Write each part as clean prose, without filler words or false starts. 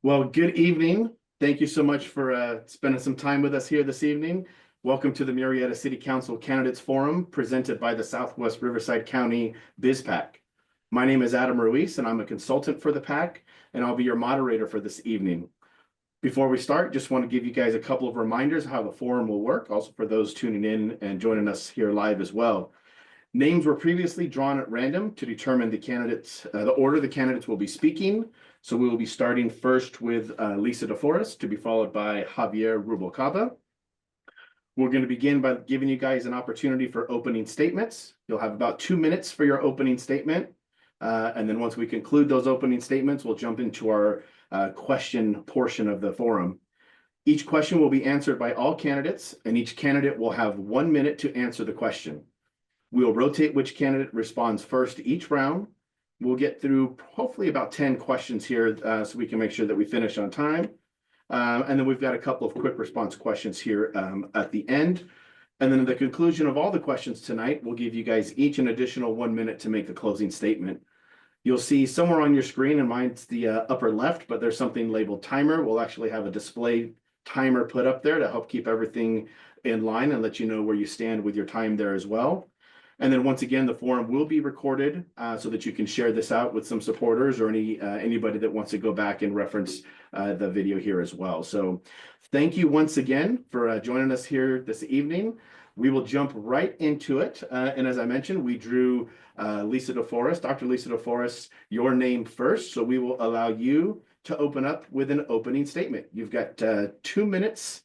Well, good evening. Thank you so much for spending some time with us here this evening. Welcome to the Murrieta City Council Candidates Forum presented by the Southwest Riverside County BizPAC. My name is Adam Ruiz, and I'm a consultant for the PAC, and I'll be your moderator for this evening. Before we start, just want to give you guys a couple of reminders how the forum will work, also for those tuning in and joining us here live as well. Names were previously drawn at random to determine the order the candidates will be speaking. So we will be starting first with Lisa DeForest, to be followed by Javier Rubalcaba. We're going to begin by giving you guys an opportunity for opening statements. You'll have about 2 minutes for your opening statement. And then once we conclude those opening statements, we'll jump into our question portion of the forum. Each question will be answered by all candidates, and each candidate will have 1 minute to answer the question. We'll rotate which candidate responds first each round. We'll get through hopefully about 10 questions here so we can make sure that we finish on time. And then we've got a couple of quick response questions here at the end. And then at the conclusion of all the questions tonight, we'll give you guys each an additional 1 minute to make the closing statement. You'll see somewhere on your screen, and mine's the upper left, but there's something labeled timer. We'll actually have a display timer put up there to help keep everything in line and let you know where you stand with your time there as well. And then once again, the forum will be recorded so that you can share this out with some supporters or anybody that wants to go back and reference the video here as well. So thank you once again for joining us here this evening. We will jump right into it. And as I mentioned, we drew Lisa DeForest, Dr. Lisa DeForest, your name first. So we will allow you to open up with an opening statement. You've got 2 minutes.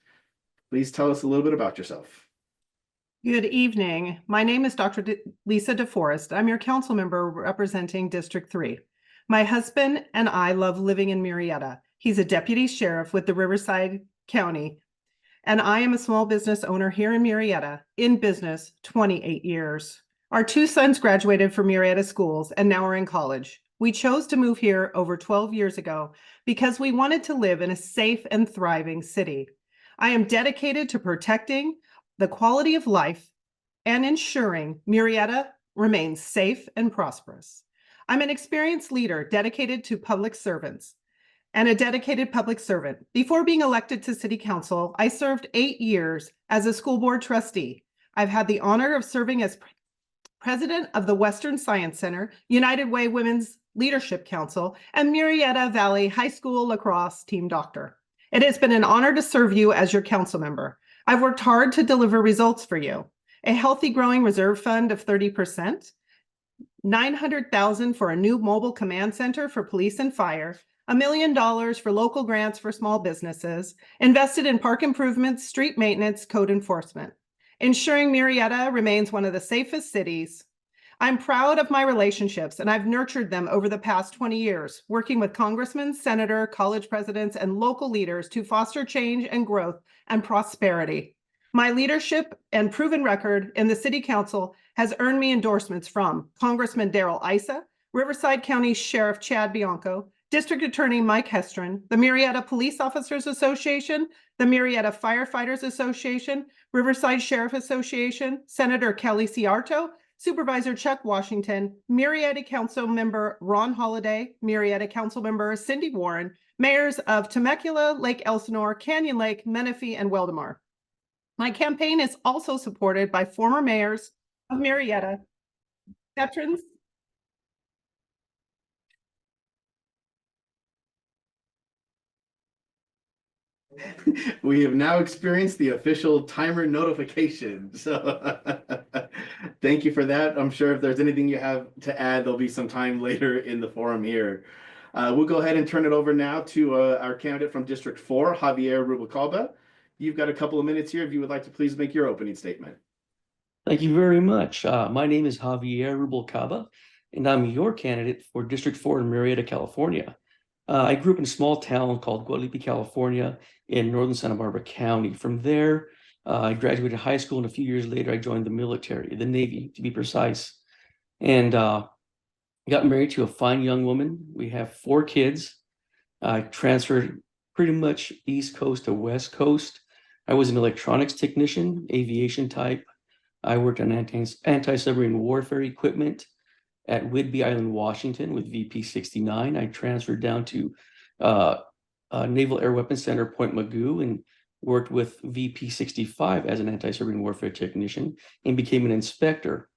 Please tell us a little bit about yourself. Good evening. My name is Dr. Lisa DeForest. I'm your council member representing District 3. My husband and I love living in Murrieta. He's a deputy sheriff with the Riverside County, and I am a small business owner here in Murrieta, in business 28 years. Our 2 sons graduated from Murrieta schools and now are in college. We chose to move here over 12 years ago because we wanted to live in a safe and thriving city. I am dedicated to protecting the quality of life and ensuring Murrieta remains safe and prosperous. I'm an experienced leader dedicated to public servants and a dedicated public servant. Before being elected to city council, I served 8 years as a school board trustee. I've had the honor of serving as president of the Western Science Center, United Way Women's Leadership Council, and Murrieta Valley High School lacrosse team doctor. It has been an honor to serve you as your council member. I've worked hard to deliver results for you. A healthy growing reserve fund of 30%, $900,000 for a new mobile command center for police and fire, $1 million for local grants for small businesses, invested in park improvements, street maintenance, code enforcement, ensuring Murrieta remains one of the safest cities. I'm proud of my relationships, and I've nurtured them over the past 20 years, working with congressmen, senator, college presidents, and local leaders to foster change and growth and prosperity. My leadership and proven record in the city council has earned me endorsements from Congressman Darrell Issa, Riverside County Sheriff Chad Bianco, District Attorney Mike Hestron, the Murrieta Police Officers Association, the Murrieta Firefighters Association, Riverside Sheriff Association, Senator Kelly Ciarto, Supervisor Chuck Washington, Murrieta Council Member Ron Holiday, Murrieta Council Member Cindy Warren, mayors of Temecula, Lake Elsinore, Canyon Lake, Menifee, and Weldemar. My campaign is also supported by former mayors of Murrieta, veterans, We have now experienced the official timer notification. So thank you for that. I'm sure if there's anything you have to add, there'll be some time later in the forum here. We'll go ahead and turn it over now to our candidate from District 4, Javier Rubalcaba. You've got a couple of minutes here if you would like to please make your opening statement. Thank you very much. My name is Javier Rubalcaba, and I'm your candidate for District 4 in Murrieta, California. I grew up in a small town called Guadalupe, California, in northern Santa Barbara County. From there, I graduated high school, and a few years later, I joined the military, the Navy, to be precise. And got married to a fine young woman. We have 4 kids. I transferred pretty much East Coast to West Coast. I was an electronics technician, aviation type. I worked on anti-submarine warfare equipment at Whidbey Island, Washington with VP 69. I transferred down to Naval Air Weapons Center, Point Magoo, and worked with VP 65 as an anti-submarine warfare technician and became an inspector.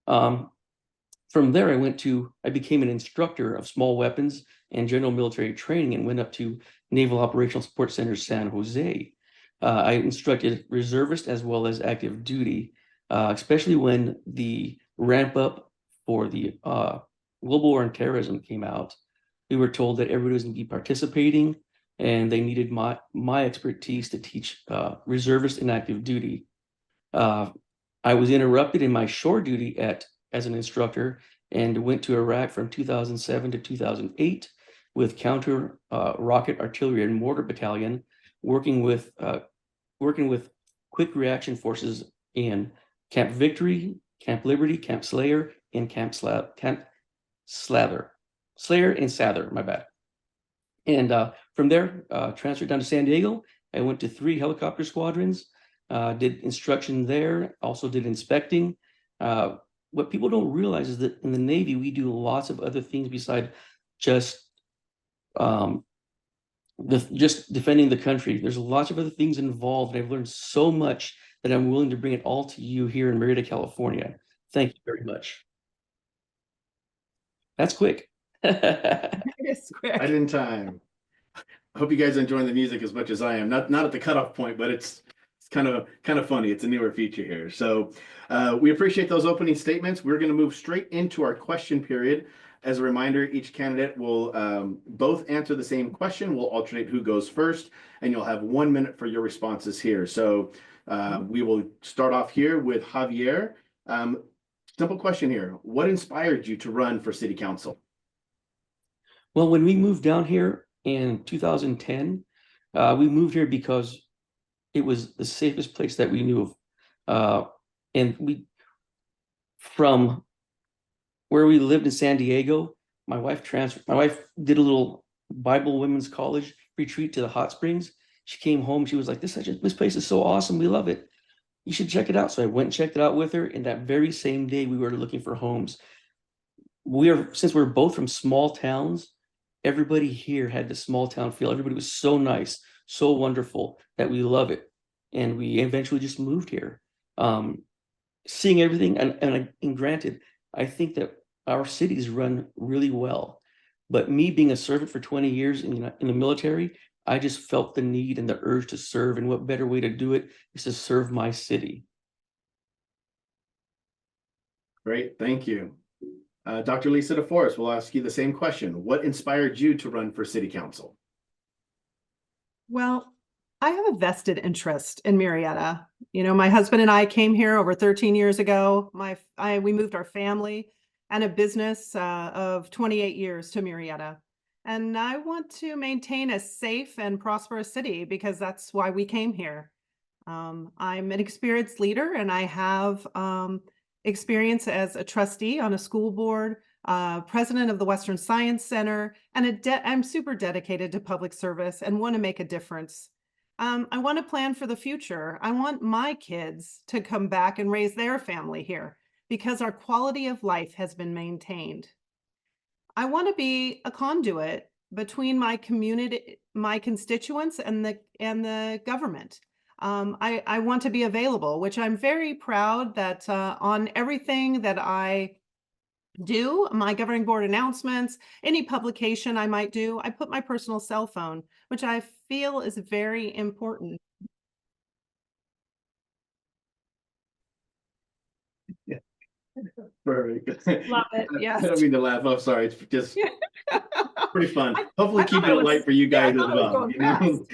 From there, I became an instructor of small weapons and general military training and went up to Naval Operational Support Center San Jose. I instructed reservists as well as active duty, especially when the ramp up for the global war on terrorism came out. We were told that everybody was going to be participating, and they needed my expertise to teach reservists and active duty. I was interrupted in my shore duty as an instructor and went to Iraq from 2007 to 2008 with counter rocket artillery and mortar battalion, working with quick reaction forces in Camp Victory, Camp Liberty, Camp Slayer, and Camp Slather. Slayer and Sather, my bad. And from there, transferred down to San Diego. I went to 3 helicopter squadrons, did instruction there, also did inspecting. What people don't realize is that in the Navy, we do lots of other things besides just just defending the country. There's lots of other things involved. I've learned so much that I'm willing to bring it all to you here in Murrieta, California. Thank you very much. That's quick. It's quick. Right in time. I hope you guys are enjoying the music as much as I am. Not at the cutoff point, but it's kind of funny. It's a newer feature here. So we appreciate those opening statements. We're going to move straight into our question period. As a reminder, each candidate will both answer the same question. We'll alternate who goes first, and you'll have 1 minute for your responses here. So we will start off here with Javier. Simple question here. What inspired you to run for city council? Well, when we moved down here in 2010, we moved here because it was the safest place that we knew of. And from where we lived in San Diego, my wife did a little Bible Women's College retreat to the hot springs. She came home, she was like, this place is so awesome, we love it. You should check it out. So I went and checked it out with her, and that very same day we were looking for homes. Since we're both from small towns, everybody here had the small town feel. Everybody was so nice, so wonderful that we love it. And we eventually just moved here. Seeing everything, and granted, I think that our cities run really well. But me being a servant for 20 years in the military, I just felt the need and the urge to serve. And what better way to do it is to serve my city. Great, thank you. Dr. Lisa DeForest will ask you the same question. What inspired you to run for city council? Well, I have a vested interest in Murrieta. You know, my husband and I came here over 13 years ago. We moved our family and a business of 28 years to Murrieta. And I want to maintain a safe and prosperous city because that's why we came here. I'm an experienced leader, and I have experience as a trustee on a school board, president of the Western Science Center, and I'm super dedicated to public service and want to make a difference. I want to plan for the future. I want my kids to come back and raise their family here because our quality of life has been maintained. I want to be a conduit between my community, my constituents, and the government. I want to be available, which I'm very proud that on everything that I do, my governing board announcements, any publication I might do, I put my personal cell phone, which I feel is very important. Yeah. Perfect. Love it. Yes. I don't mean to laugh. I'm sorry. It's just pretty fun. Hopefully I keeping thought I it was- light for you yeah, I guys as thought I was well. going You know?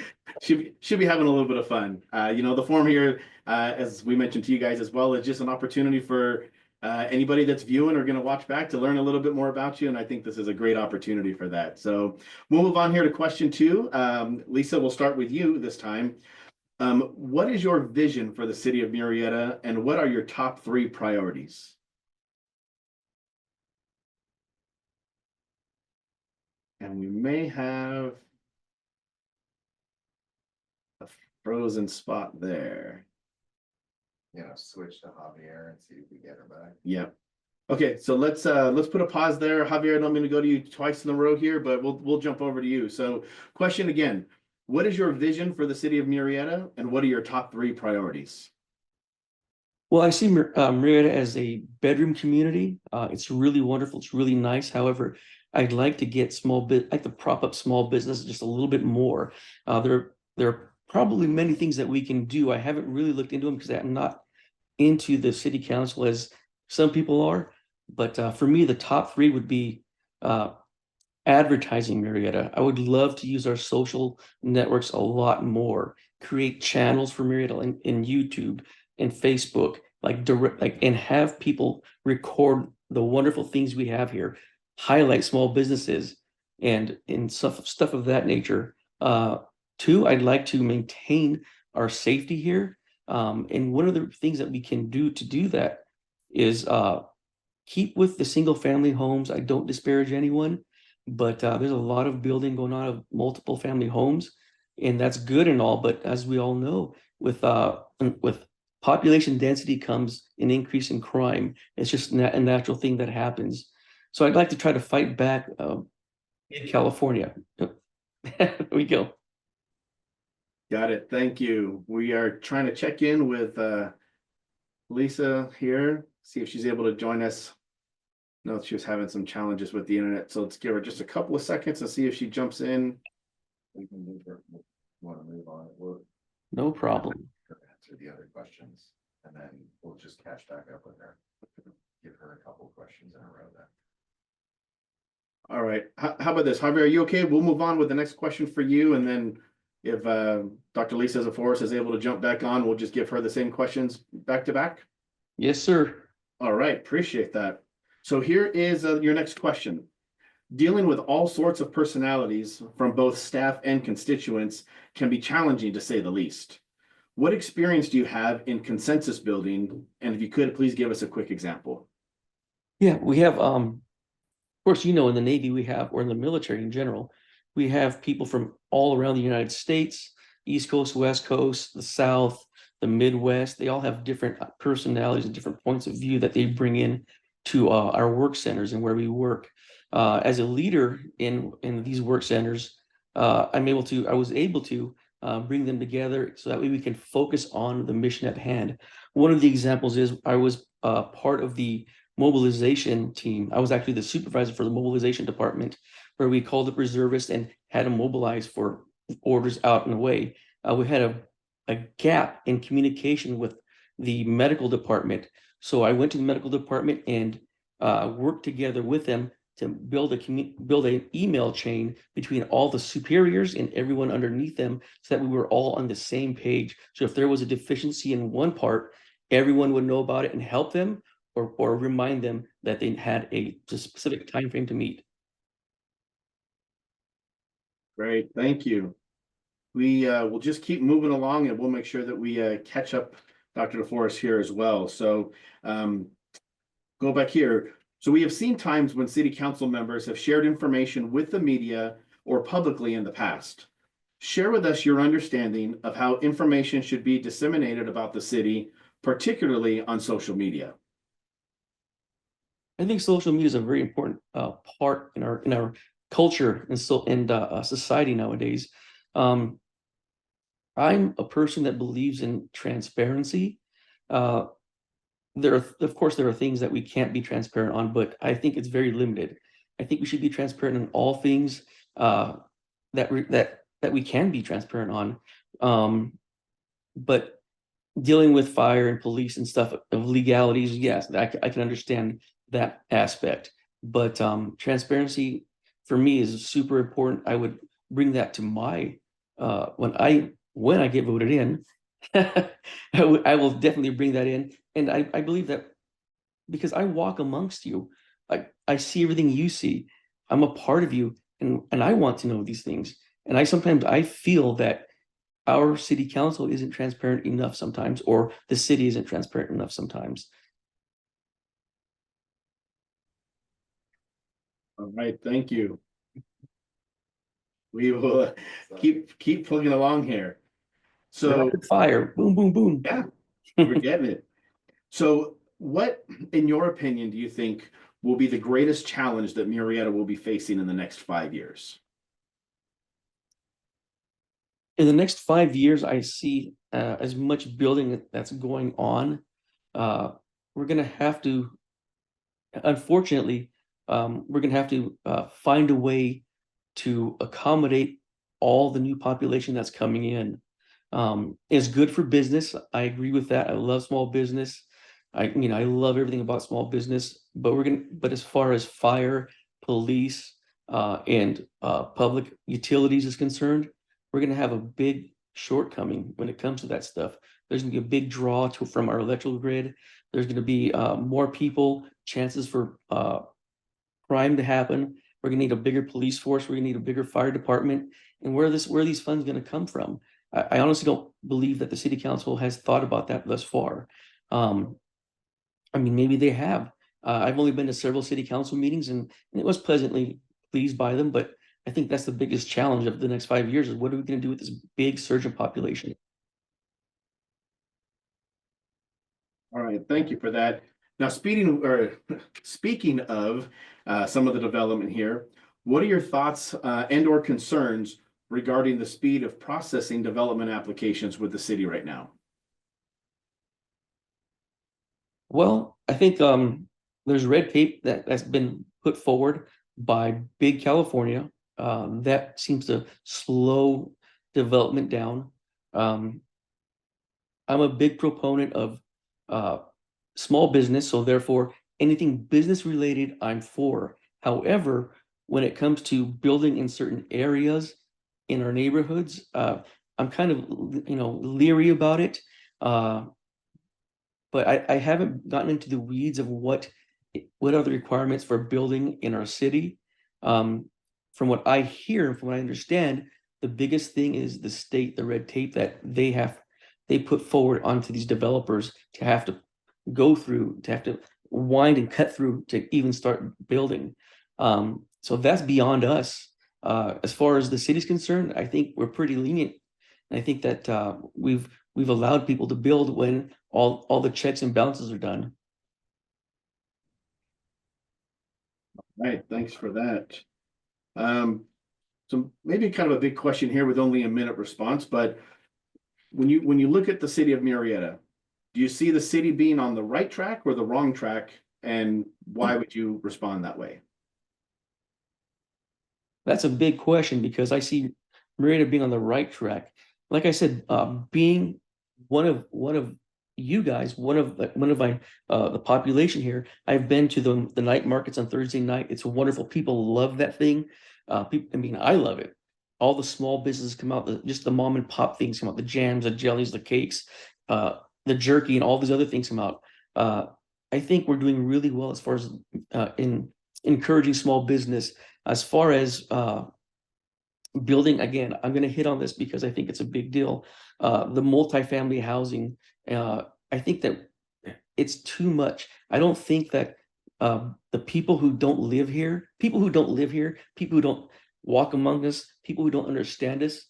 fast. Should be having a little bit of fun. The forum here, as we mentioned to you guys as well, is just an opportunity for anybody that's viewing or going to watch back to learn a little bit more about you. And I think this is a great opportunity for that. So we'll move on here to question 2. Lisa, we'll start with you this time. What is your vision for the city of Murrieta, and what are your top 3 priorities? And we may have a frozen spot there. Switch to Javier and see if we get her back. Yep. Okay, so let's put a pause there. Javier, I don't mean to go to you twice in a row here, but we'll jump over to you. So question again, what is your vision for the city of Murrieta and what are your top 3 priorities? Well, I see Murrieta as a bedroom community. It's really wonderful. It's really nice. However, I'd like to get I'd like to prop up small business just a little bit more. There are probably many things that we can do. I haven't really looked into them because I'm not into the city council as some people are. But for me, the top 3 would be uh, advertising Murrieta. I would love to use our social networks a lot more, create channels for Murrieta in YouTube and Facebook, like direct, like, and have people record the wonderful things we have here, highlight small businesses and stuff of that nature. 2, I'd like to maintain our safety here. And one of the things that we can do to do that is keep with the single family homes. I don't disparage anyone, but there's a lot of building going on of multiple family homes, and that's good and all. But as we all know, with population density comes an increase in crime. It's just a natural thing that happens. So I'd like to try to fight back in California. There we go. Got it. Thank you. We are trying to check in with Lisa here, see if she's able to join us. No, she was having some challenges with the internet, so let's give her just a couple of seconds and see if she jumps in. We can move her, want to move on, we'll No problem. answer the other questions, and then we'll just catch back up with her. Give her a couple of questions in a row then. All right, how about this, Javier, are you okay? We'll move on with the next question for you, and then if Dr. Lisa Zaforis is able to jump back on, we'll just give her the same questions back to back. Yes, sir. All right, appreciate that. So here is your next question. Dealing with all sorts of personalities from both staff and constituents can be challenging, to say the least. What experience do you have in consensus building? And if you could, please give us a quick example. Yeah, we have of course, in the Navy we have, or in the military in general, we have people from all around the United States, East Coast, West Coast, the South, the Midwest. They all have different personalities and different points of view that they bring in to our work centers and where we work. As a leader in these work centers, I was able to bring them together so that way we can focus on the mission at hand. One of the examples is I was part of the mobilization team. I was actually the supervisor for the mobilization department, where we called up reservists and had them mobilize for orders out and away. We had a gap in communication with the medical department. So I went to the medical department and worked together with them to build an email chain between all the superiors and everyone underneath them, so that we were all on the same page. So if there was a deficiency in one part, everyone would know about it and help them, or remind them that they had a specific time frame to meet. Great, thank you. We will just keep moving along and we'll make sure that we catch up Dr. DeForest here as well. So go back here. So we have seen times when city council members have shared information with the media or publicly in the past. Share with us your understanding of how information should be disseminated about the city, particularly on social media. I think social media is a very important part in our culture and society nowadays. I'm a person that believes in transparency. Of course, there are things that we can't be transparent on, but I think it's very limited. I think we should be transparent in all things that we can be transparent on. But dealing with fire and police and stuff of legalities, yes, I can understand that aspect. But transparency for me is super important. I would bring that to my when I get voted in. I will definitely bring that in, and I believe that because I walk amongst you, I see everything you see. I'm a part of you, and I want to know these things. And I feel that our city council isn't transparent enough sometimes, or the city isn't transparent enough sometimes. All right, thank you. We will keep plugging along here. So Rapid fire, boom, boom, boom. yeah, we're getting it. So what, in your opinion, do you think will be the greatest challenge that Murrieta will be facing in the next 5 years? In the next 5 years, I see as much building that's going on. We're going to have to, unfortunately, we're going to have to find a way to accommodate all the new population that's coming in. It's good for business. I agree with that. I love small business. I love everything about small business, but as far as fire, police, and public utilities is concerned, we're gonna have a big shortcoming when it comes to that stuff. There's gonna be a big draw from our electrical grid. There's gonna be more people, chances for crime to happen. We're gonna need a bigger police force. We're gonna need a bigger fire department. And where are these funds gonna come from? I honestly don't believe that the city council has thought about that thus far. Um, I mean, maybe they have. I've only been to several city council meetings and it was pleasantly pleased by them, but I think that's the biggest challenge of the next 5 years is what are we gonna do with this big surge of population? All right, thank you for that. Now, speaking of some of the development here, what are your thoughts and or concerns regarding the speed of processing development applications with the city right now? Well, I think there's red tape that's been put forward by big California that seems to slow development down. Um, I'm a big proponent of uh, small business, so therefore anything business related, I'm for. However, when it comes to building in certain areas in our neighborhoods, I'm kind of leery about it. Uh, but I haven't gotten into the weeds of what are the requirements for building in our city. Um, from what I hear and from what I understand, the biggest thing is the state, the red tape that they put forward onto these developers to have to go through, to have to wind and cut through to even start building. So that's beyond us. As far as the city's concerned, I think we're pretty lenient. And I think that we've allowed people to build when all the checks and balances are done. Right, thanks for that. So maybe kind of a big question here with only a minute response, but when you look at the city of Murrieta, do you see the city being on the right track or the wrong track? And why would you respond that way? That's a big question because I see Murrieta being on the right track. Like I said, being one of you guys, one of my the population here. I've been to the night markets on Thursday night. It's wonderful. People love that thing. People, I mean, I love it. All the small businesses come out, just the mom and pop things come out, the jams, the jellies, the cakes, the jerky, and all these other things come out. I think we're doing really well as far as in encouraging small business. As far as building, again, I'm going to hit on this because I think it's a big deal. The multifamily housing, I think that it's too much. I don't think that the people who don't live here, people who don't walk among us, people who don't understand us,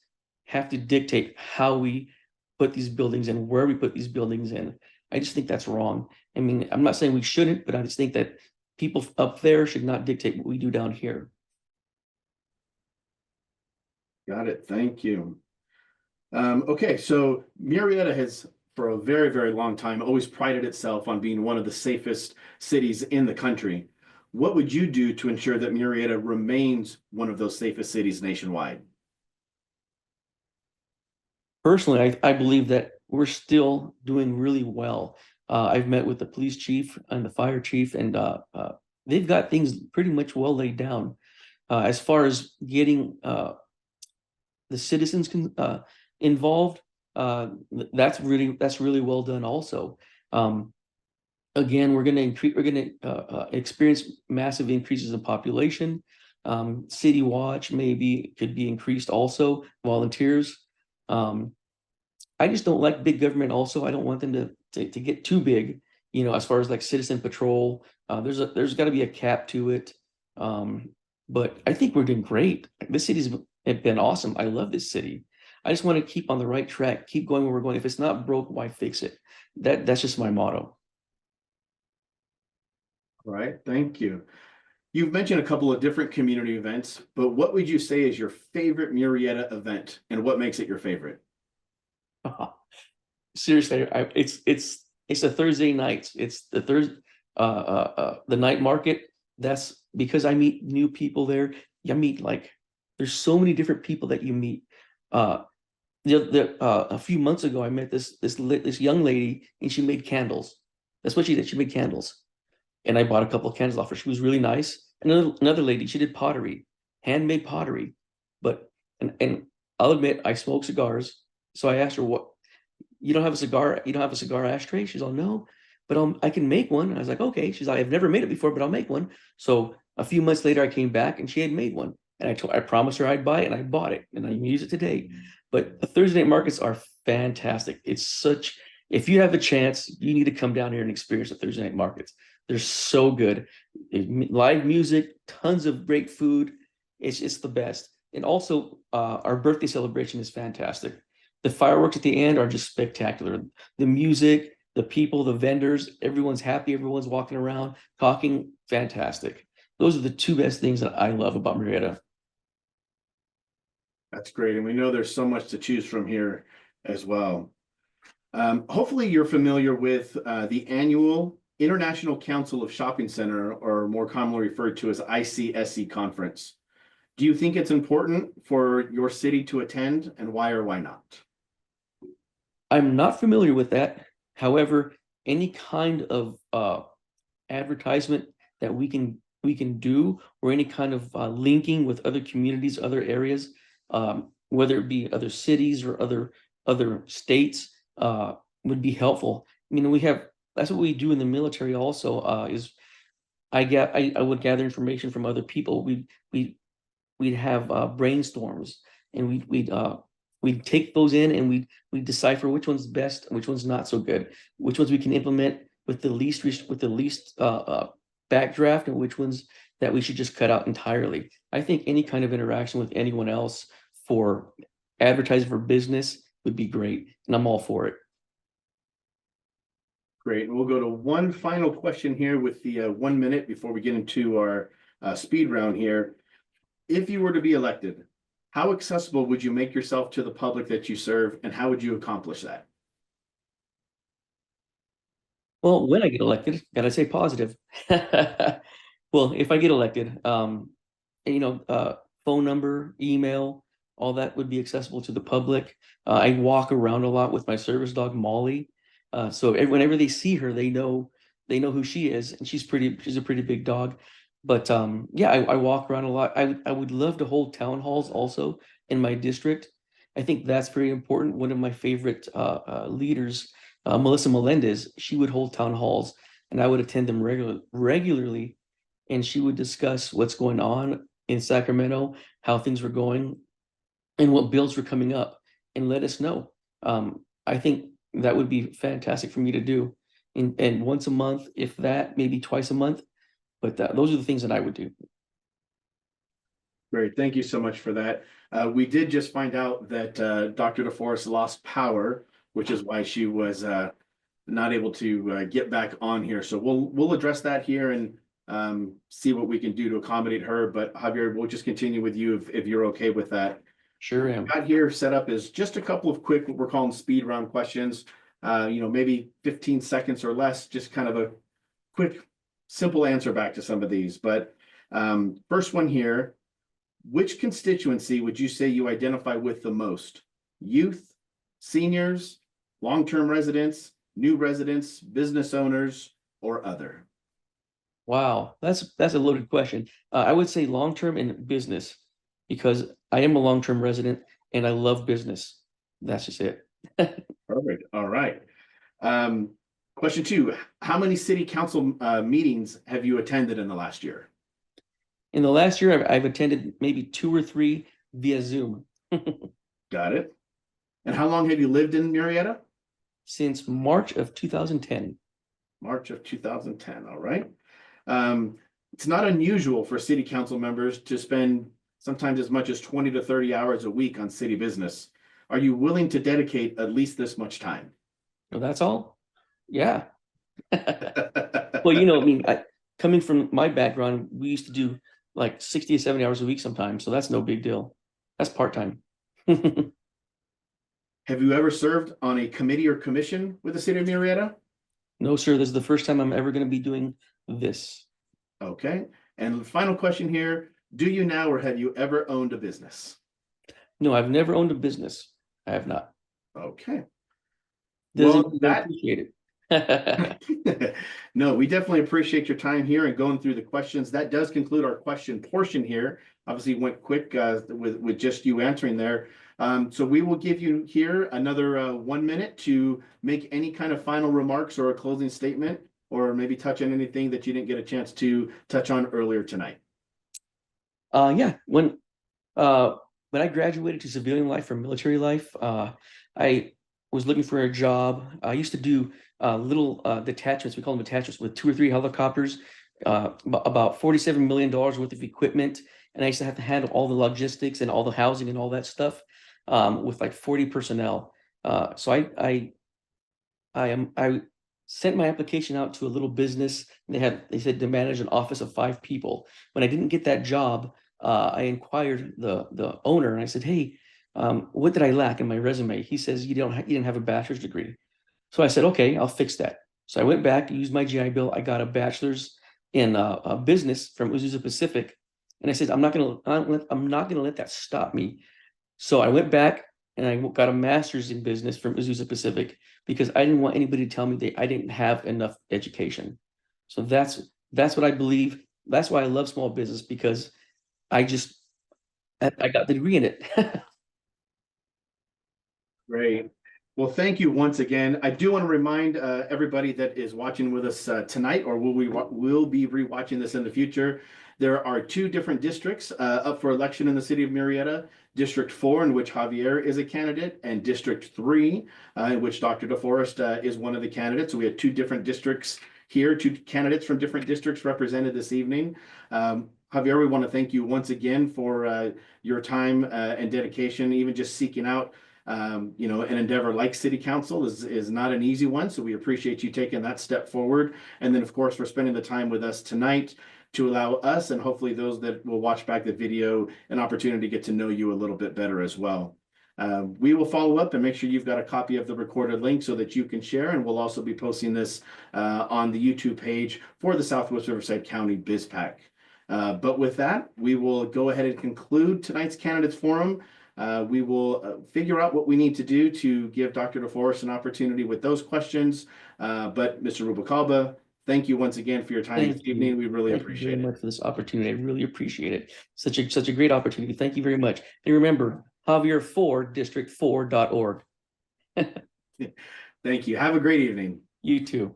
have to dictate how we put these buildings in, where we put these buildings in. I just think that's wrong. I mean, I'm not saying we shouldn't, but I just think that people up there should not dictate what we do down here. Got it. Thank you. Okay, so Murrieta has, for a very, very long time, always prided itself on being one of the safest cities in the country. What would you do to ensure that Murrieta remains one of those safest cities nationwide? Personally, I believe that we're still doing really well. I've met with the police chief and the fire chief, and they've got things pretty much well laid down. As far as getting the citizens involved, that's really well done. Also, again, we're going to experience massive increases in population. City Watch maybe could be increased also. Volunteers. I just don't like big government. Also, I don't want them to get too big. As far as like citizen patrol, there's got to be a cap to it. But I think we're doing great. This city's been awesome. I love this city. I just want to keep on the right track, keep going where we're going. If it's not broke, why fix it? That's just my motto. All right, thank you. You've mentioned a couple of different community events, but what would you say is your favorite Murrieta event and what makes it your favorite? Seriously, it's the Thursday nights. It's the the night market. That's because I meet new people there. You meet like there's so many different people that you meet. Uh, a few months ago, I met this young lady and she made candles. That's what she did. She made candles, and I bought a couple of candles off her. She was really nice. Another lady, she did pottery, handmade pottery. But and I'll admit, I smoke cigars. So I asked her, what, you don't have a cigar, you don't have a cigar ashtray? She's all, no, but I can make one. I was like, okay. She's like, I've never made it before, but I'll make one. So a few months later, I came back and she had made one. And I promised her I'd buy it, and I bought it, and I use it today. But the Thursday night markets are fantastic. It's such, if you have a chance, you need to come down here and experience the Thursday night markets. They're so good. Live music, tons of great food. It's the best. And also, our birthday celebration is fantastic. The fireworks at the end are just spectacular. The music, the people, the vendors, everyone's happy, everyone's walking around, talking, fantastic. Those are the two best things that I love about Murrieta. That's great. And we know there's so much to choose from here as well. Hopefully you're familiar with the annual International Council of Shopping Center, or more commonly referred to as ICSC conference. Do you think it's important for your city to attend, and why or why not? I'm not familiar with that. However, any kind of advertisement that we can do, or any kind of linking with other communities, other areas, whether it be other cities or other states, would be helpful. I mean, that's what we do in the military also, is I would gather information from other people. We'd have brainstorms, and we'd take those in, and we'd decipher which one's best, which one's not so good, which ones we can implement with the least backdraft, and which ones that we should just cut out entirely. I think any kind of interaction with anyone else for advertising for business would be great, and I'm all for it. Great. And we'll go to one final question here with the 1 minute before we get into our speed round here. If you were to be elected, how accessible would you make yourself to the public that you serve, and how would you accomplish that? Well, when I get elected, gotta say positive. Well, if I get elected, phone number, email, all that would be accessible to the public. I walk around a lot with my service dog, Molly. So whenever they see her, they know who she is, and she's a pretty big dog. But yeah, I walk around a lot. I would love to hold town halls also in my district. I think that's very important. One of my favorite leaders, Melissa Melendez, she would hold town halls, and I would attend them regularly, and she would discuss what's going on in Sacramento, how things were going, and what bills were coming up, and let us know. I think that would be fantastic for me to do. And once a month, if that, maybe twice a month. But those are the things that I would do. Great. Thank you so much for that. We did just find out that Dr. DeForest lost power, which is why she was not able to get back on here. So we'll address that here and see what we can do to accommodate her. But Javier, we'll just continue with you if you're okay with that. Sure am. Got here set up is just a couple of quick, what we're calling speed round questions. Maybe 15 seconds or less, just kind of a quick, simple answer back to some of these. But first one here, which constituency would you say you identify with the most? Youth, seniors, long-term residents, new residents, business owners, or other? Wow, that's a loaded question. I would say long-term and business, because I am a long-term resident and I love business. That's just it. Perfect. All right. Question two, how many city council meetings have you attended in the last year? In the last year, I've attended maybe 2 or 3 via Zoom. Got it. And how long have you lived in Murrieta? Since March of 2010. March of 2010. All right. It's not unusual for city council members to spend sometimes as much as 20 to 30 hours a week on city business. Are you willing to dedicate at least this much time? Oh, that's all? Yeah. Well, I mean, coming from my background, we used to do like 60 to 70 hours a week sometimes. So that's no big deal. That's part-time. Have you ever served on a committee or commission with the city of Murrieta? No, sir, this is the first time I'm ever going to be doing this. Okay, and the final question here, do you now or have you ever owned a business? No, I've never owned a business. I have not. Okay. Doesn't Well, mean I that appreciate it. no, we definitely appreciate your time here and going through the questions. That does conclude our question portion here. Obviously went quick with just you answering there. So we will give you here another 1 minute to make any kind of final remarks or a closing statement, or maybe touch on anything that you didn't get a chance to touch on earlier tonight. Yeah, when I graduated to civilian life from military life, I was looking for a job. I used to do little detachments. We call them detachments with 2 or 3 helicopters, about $47 million worth of equipment. And I used to have to handle all the logistics and all the housing and all that stuff with like 40 personnel. So I sent my application out to a little business. They said to manage an office of 5 people. When I didn't get that job, I inquired the owner and I said, "Hey, what did I lack in my resume?" He says, you didn't have a bachelor's degree." So I said, "Okay, I'll fix that." So I went back, used my GI Bill. I got a bachelor's in business from Azusa Pacific, and I said, I'm not gonna let that stop me. So I went back and I got a master's in business from Azusa Pacific because I didn't want anybody to tell me that I didn't have enough education. So that's what I believe. That's why I love small business, because I got the degree in it. Great. Well, thank you once again. I do want to remind everybody that is watching with us tonight, or will be rewatching this in the future. There are 2 different districts up for election in the city of Murrieta. District 4, in which Javier is a candidate, and District 3, in which Dr. DeForest is one of the candidates. So we have 2 different districts here, 2 candidates from different districts represented this evening. Javier, we want to thank you once again for your time and dedication, even just seeking out an endeavor like city council is not an easy one. So we appreciate you taking that step forward. And then, of course, for spending the time with us tonight to allow us, and hopefully those that will watch back the video, an opportunity to get to know you a little bit better as well. We will follow up and make sure you've got a copy of the recorded link so that you can share. And we'll also be posting this on the YouTube page for the Southwest Riverside County BizPac. But with that, we will go ahead and conclude tonight's candidates forum. We will figure out what we need to do to give Dr. DeForest an opportunity with those questions. But Mr. Rubalcaba, thank you once again for your time this evening. We really appreciate it. Thank you very much for this opportunity. I really appreciate it. Such a great opportunity. Thank you very much. And remember, Javier4district4.org. Thank you. Have a great evening. You too.